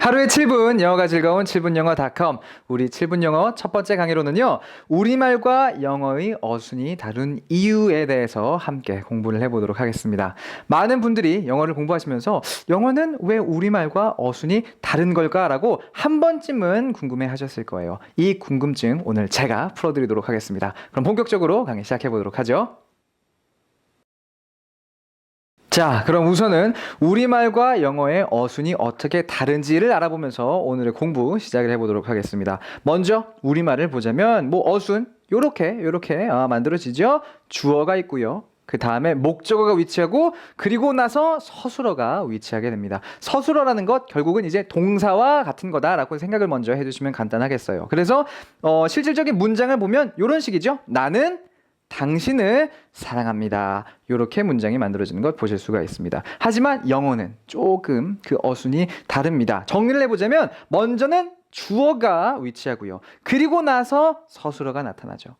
하루에 7분 영어가 즐거운 7분영어.com. 우리 7분영어 첫 번째 강의로는요, 우리말과 영어의 어순이 다른 이유에 대해서 함께 공부를 해보도록 하겠습니다. 많은 분들이 영어를 공부하시면서 영어는 왜 우리말과 어순이 다른 걸까라고 한 번쯤은 궁금해 하셨을 거예요. 이 궁금증 오늘 제가 풀어드리도록 하겠습니다. 그럼 본격적으로 강의 시작해보도록 하죠. 자, 그럼 우선은 우리말과 영어의 어순이 어떻게 다른지를 알아보면서 오늘의 공부 시작을 해보도록 하겠습니다. 먼저 우리말을 보자면 어순 요렇게 만들어지죠. 주어가 있고요. 그 다음에 목적어가 위치하고 그리고 나서 서술어가 위치하게 됩니다. 서술어라는 것 결국은 이제 동사와 같은 거다라고 생각을 먼저 해주시면 간단하겠어요. 그래서 실질적인 문장을 보면 이런 식이죠. 나는 당신을 사랑합니다. 이렇게 문장이 만들어지는 것 보실 수가 있습니다. 하지만 영어는 조금 그 어순이 다릅니다. 정리를 해보자면 먼저는 주어가 위치하고요. 그리고 나서 서술어가 나타나죠.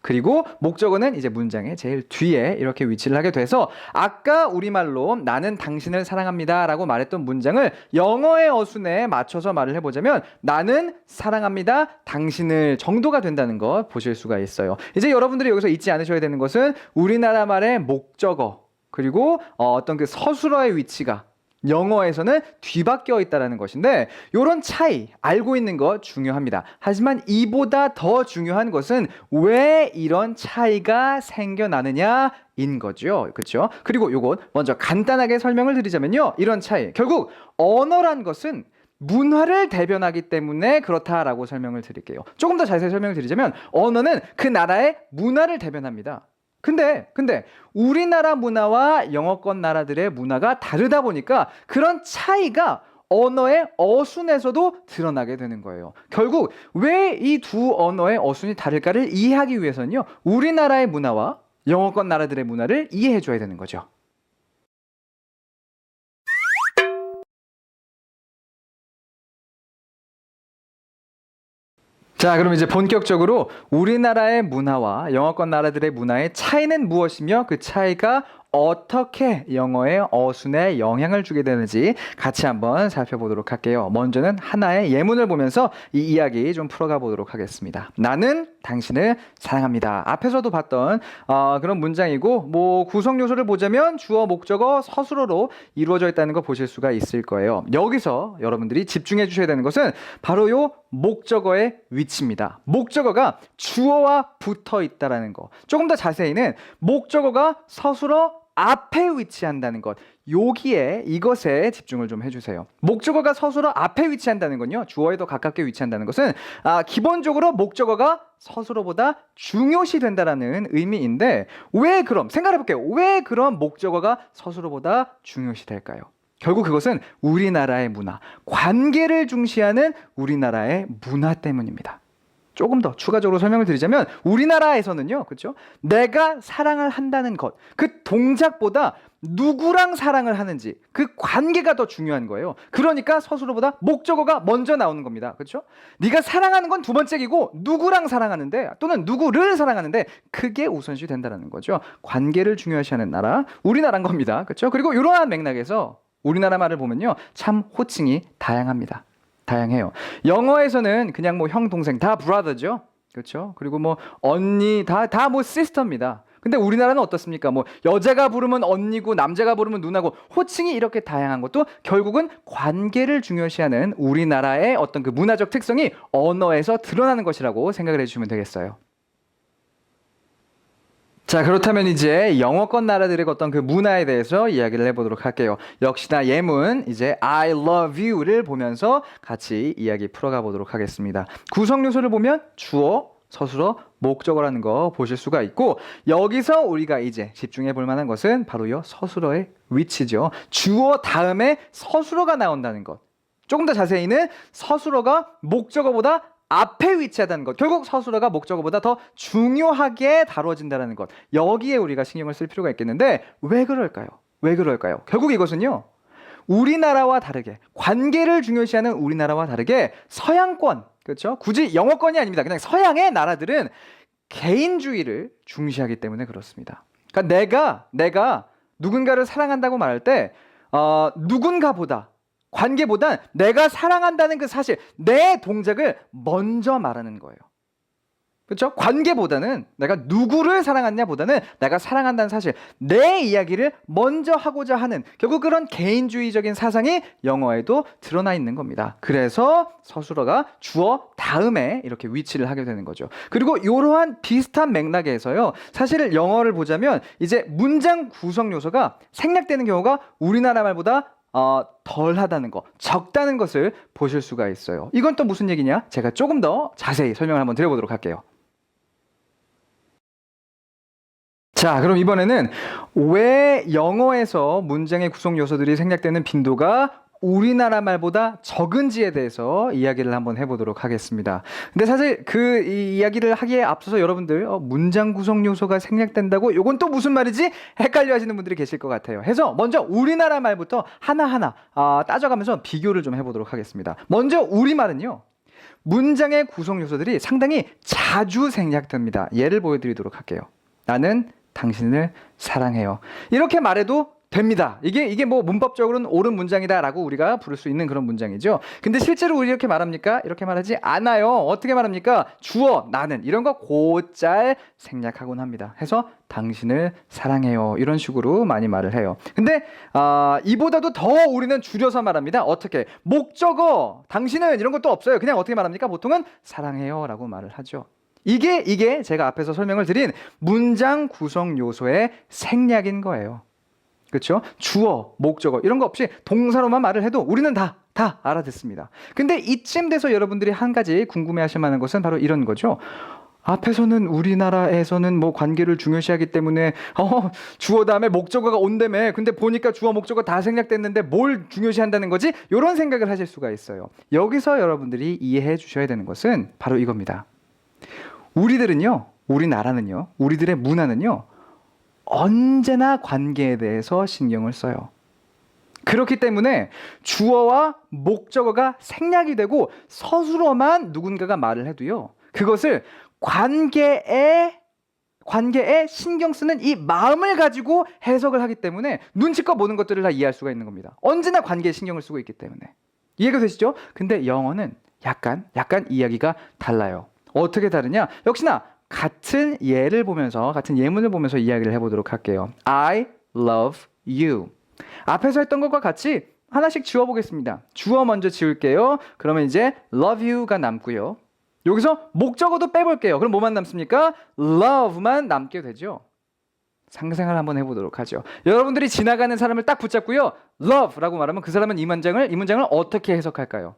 그리고 목적어는 이제 문장의 제일 뒤에 이렇게 위치를 하게 돼서 아까 우리말로 나는 당신을 사랑합니다 라고 말했던 문장을 영어의 어순에 맞춰서 말을 해보자면 나는 사랑합니다 당신을 정도가 된다는 것 보실 수가 있어요. 이제 여러분들이 여기서 잊지 않으셔야 되는 것은 우리나라 말의 목적어 그리고 어떤 그 서술어의 위치가 영어에서는 뒤바뀌어 있다는 것인데 이런 차이 알고 있는 거 중요합니다. 하지만 이보다 더 중요한 것은 왜 이런 차이가 생겨나느냐인 거죠. 그렇죠? 그리고 이것 먼저 간단하게 설명을 드리자면요. 이런 차이 결국 언어란 것은 문화를 대변하기 때문에 그렇다라고 설명을 드릴게요. 조금 더 자세히 설명을 드리자면 언어는 그 나라의 문화를 대변합니다. 근데 우리나라 문화와 영어권 나라들의 문화가 다르다 보니까 그런 차이가 언어의 어순에서도 드러나게 되는 거예요. 결국 왜 이 두 언어의 어순이 다를까를 이해하기 위해서는요. 우리나라의 문화와 영어권 나라들의 문화를 이해해 줘야 되는 거죠. 자, 그럼 이제 본격적으로 우리나라의 문화와 영어권 나라들의 문화의 차이는 무엇이며 그 차이가 어떻게 영어의 어순에 영향을 주게 되는지 같이 한번 살펴보도록 할게요. 먼저는 하나의 예문을 보면서 이 이야기 좀 풀어가 보도록 하겠습니다. 나는 당신을 사랑합니다. 앞에서도 봤던 그런 문장이고 구성 요소를 보자면 주어, 목적어, 서술어로 이루어져 있다는 거 보실 수가 있을 거예요. 여기서 여러분들이 집중해 주셔야 되는 것은 바로 요 목적어의 위치입니다. 목적어가 주어와 붙어 있다라는 거. 조금 더 자세히는 목적어가 서술어 앞에 위치한다는 것. 여기에 이것에 집중을 좀 해주세요. 목적어가 서술어 앞에 위치한다는 건요. 주어에 더 가깝게 위치한다는 것은 기본적으로 목적어가 서술어보다 중요시 된다라는 의미인데 왜 그럼 생각해 볼게요. 왜 그럼 목적어가 서술어보다 중요시 될까요? 결국 그것은 우리나라의 문화, 관계를 중시하는 우리나라의 문화 때문입니다. 조금 더 추가적으로 설명을 드리자면 우리나라에서는요, 그렇죠? 내가 사랑을 한다는 것, 그 동작보다 누구랑 사랑을 하는지 그 관계가 더 중요한 거예요. 그러니까 서술어보다 목적어가 먼저 나오는 겁니다. 그렇죠? 네가 사랑하는 건 두 번째이고 누구랑 사랑하는데 또는 누구를 사랑하는데 그게 우선시 된다는 거죠. 관계를 중요시하는 나라, 우리나라인 겁니다. 그렇죠? 그리고 이러한 맥락에서 우리나라 말을 보면요, 참 호칭이 다양합니다. 다양해요. 영어에서는 그냥 형, 동생 다 brother죠. 그렇죠? 그리고 언니 다 sister입니다. 근데 우리나라는 어떻습니까? 여자가 부르면 언니고 남자가 부르면 누나고 호칭이 이렇게 다양한 것도 결국은 관계를 중요시하는 우리나라의 어떤 그 문화적 특성이 언어에서 드러나는 것이라고 생각을 해주시면 되겠어요. 자, 그렇다면 이제 영어권 나라들의 어떤 그 문화에 대해서 이야기를 해보도록 할게요. 역시나 예문 이제 I love you를 보면서 같이 이야기 풀어가 보도록 하겠습니다. 구성 요소를 보면 주어, 서술어, 목적어라는 거 보실 수가 있고 여기서 우리가 이제 집중해 볼 만한 것은 바로 이 서술어의 위치죠. 주어 다음에 서술어가 나온다는 것. 조금 더 자세히는 서술어가 목적어보다 앞에 위치하다는 것. 결국 서술어가 목적어보다 더 중요하게 다뤄진다는 것. 여기에 우리가 신경을 쓸 필요가 있겠는데 왜 그럴까요? 결국 이것은요. 우리나라와 다르게 관계를 중요시하는 우리나라와 다르게 서양권, 그렇죠? 굳이 영어권이 아닙니다. 그냥 서양의 나라들은 개인주의를 중시하기 때문에 그렇습니다. 그러니까 내가 누군가를 사랑한다고 말할 때 누군가보다 관계보단 내가 사랑한다는 그 사실, 내 동작을 먼저 말하는 거예요. 그렇죠? 관계보다는 내가 누구를 사랑하냐보다는 내가 사랑한다는 사실, 내 이야기를 먼저 하고자 하는 결국 그런 개인주의적인 사상이 영어에도 드러나 있는 겁니다. 그래서 서술어가 주어 다음에 이렇게 위치를 하게 되는 거죠. 그리고 이러한 비슷한 맥락에서요, 사실 영어를 보자면 이제 문장 구성 요소가 생략되는 경우가 우리나라 말보다 덜하다는 거, 적다는 것을 보실 수가 있어요. 이건 또 무슨 얘기냐? 제가 조금 더 자세히 설명을 한번 드려보도록 할게요. 자, 그럼 이번에는 왜 영어에서 문장의 구성 요소들이 생략되는 빈도가 우리나라 말보다 적은지에 대해서 이야기를 한번 해보도록 하겠습니다. 근데 사실 이 이야기를 하기에 앞서서 여러분들 문장 구성 요소가 생략된다고 이건 또 무슨 말이지? 헷갈려 하시는 분들이 계실 것 같아요. 해서 먼저 우리나라 말부터 하나하나 따져가면서 비교를 좀 해보도록 하겠습니다. 먼저 우리말은요, 문장의 구성 요소들이 상당히 자주 생략됩니다. 예를 보여드리도록 할게요. 나는 당신을 사랑해요. 이렇게 말해도 됩니다. 이게 뭐 문법적으로는 옳은 문장이다라고 우리가 부를 수 있는 그런 문장이죠. 근데 실제로 우리 이렇게 말합니까? 이렇게 말하지 않아요. 어떻게 말합니까? 주어, 나는 이런 거 곧잘 생략하곤 합니다. 해서 당신을 사랑해요. 이런 식으로 많이 말을 해요. 근데 이보다도 더 우리는 줄여서 말합니다. 어떻게? 목적어, 당신은 이런 것도 없어요. 그냥 어떻게 말합니까? 보통은 사랑해요 라고 말을 하죠. 이게 제가 앞에서 설명을 드린 문장 구성 요소의 생략인 거예요. 그렇죠? 주어, 목적어 이런 거 없이 동사로만 말을 해도 우리는 다 알아듣습니다. 근데 이쯤 돼서 여러분들이 한 가지 궁금해하실 만한 것은 바로 이런 거죠. 앞에서는 우리나라에서는 뭐 관계를 중요시하기 때문에 주어 다음에 목적어가 온다며, 근데 보니까 주어 목적어 다 생략됐는데 뭘 중요시한다는 거지? 이런 생각을 하실 수가 있어요. 여기서 여러분들이 이해해 주셔야 되는 것은 바로 이겁니다. 우리나라는요, 우리들의 문화는요, 언제나 관계에 대해서 신경을 써요. 그렇기 때문에 주어와 목적어가 생략이 되고 서술어만 누군가가 말을 해도요, 그것을 관계에 신경 쓰는 이 마음을 가지고 해석을 하기 때문에 눈치껏 모든 것들을 다 이해할 수가 있는 겁니다. 언제나 관계에 신경을 쓰고 있기 때문에. 이해가 되시죠? 근데 영어는 약간 이야기가 달라요. 어떻게 다르냐? 역시나 같은 예를 보면서, 같은 예문을 보면서 이야기를 해보도록 할게요. I love you. 앞에서 했던 것과 같이 하나씩 지워보겠습니다. 주어 먼저 지울게요. 그러면 이제 love you가 남고요. 여기서 목적어도 빼볼게요. 그럼 뭐만 남습니까? love만 남게 되죠. 상상을 한번 해보도록 하죠. 여러분들이 지나가는 사람을 딱 붙잡고요, love라고 말하면 그 사람은 이 문장을 어떻게 해석할까요?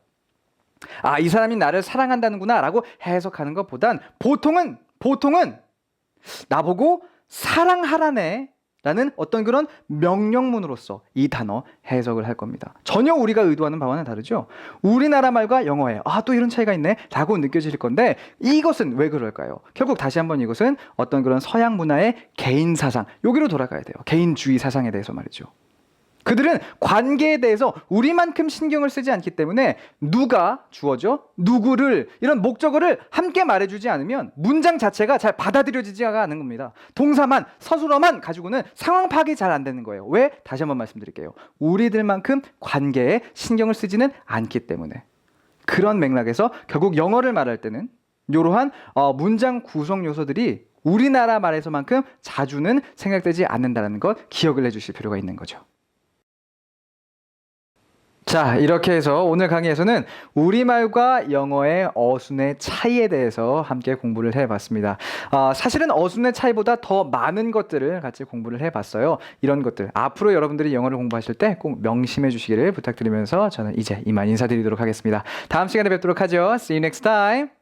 이 사람이 나를 사랑한다는구나 라고 해석하는 것보단 보통은 나보고 사랑하라네 라는 어떤 그런 명령문으로서 이 단어 해석을 할 겁니다. 전혀 우리가 의도하는 바와는 다르죠. 우리나라 말과 영어에 또 이런 차이가 있네 라고 느껴질 건데, 이것은 왜 그럴까요? 결국 다시 한번 이것은 어떤 그런 서양 문화의 개인 사상, 여기로 돌아가야 돼요. 개인주의 사상에 대해서 말이죠. 그들은 관계에 대해서 우리만큼 신경을 쓰지 않기 때문에 누가 주어죠? 누구를, 이런 목적어를 함께 말해주지 않으면 문장 자체가 잘 받아들여지지가 않는 겁니다. 동사만, 서술어만 가지고는 상황 파악이 잘 안 되는 거예요. 왜? 다시 한번 말씀드릴게요. 우리들만큼 관계에 신경을 쓰지는 않기 때문에. 그런 맥락에서 결국 영어를 말할 때는 이러한 문장 구성 요소들이 우리나라 말에서만큼 자주는 생략되지 않는다는 것 기억을 해주실 필요가 있는 거죠. 자, 이렇게 해서 오늘 강의에서는 우리말과 영어의 어순의 차이에 대해서 함께 공부를 해봤습니다. 사실은 어순의 차이보다 더 많은 것들을 같이 공부를 해봤어요. 이런 것들 앞으로 여러분들이 영어를 공부하실 때 꼭 명심해 주시기를 부탁드리면서 저는 이제 이만 인사드리도록 하겠습니다. 다음 시간에 뵙도록 하죠. See you next time.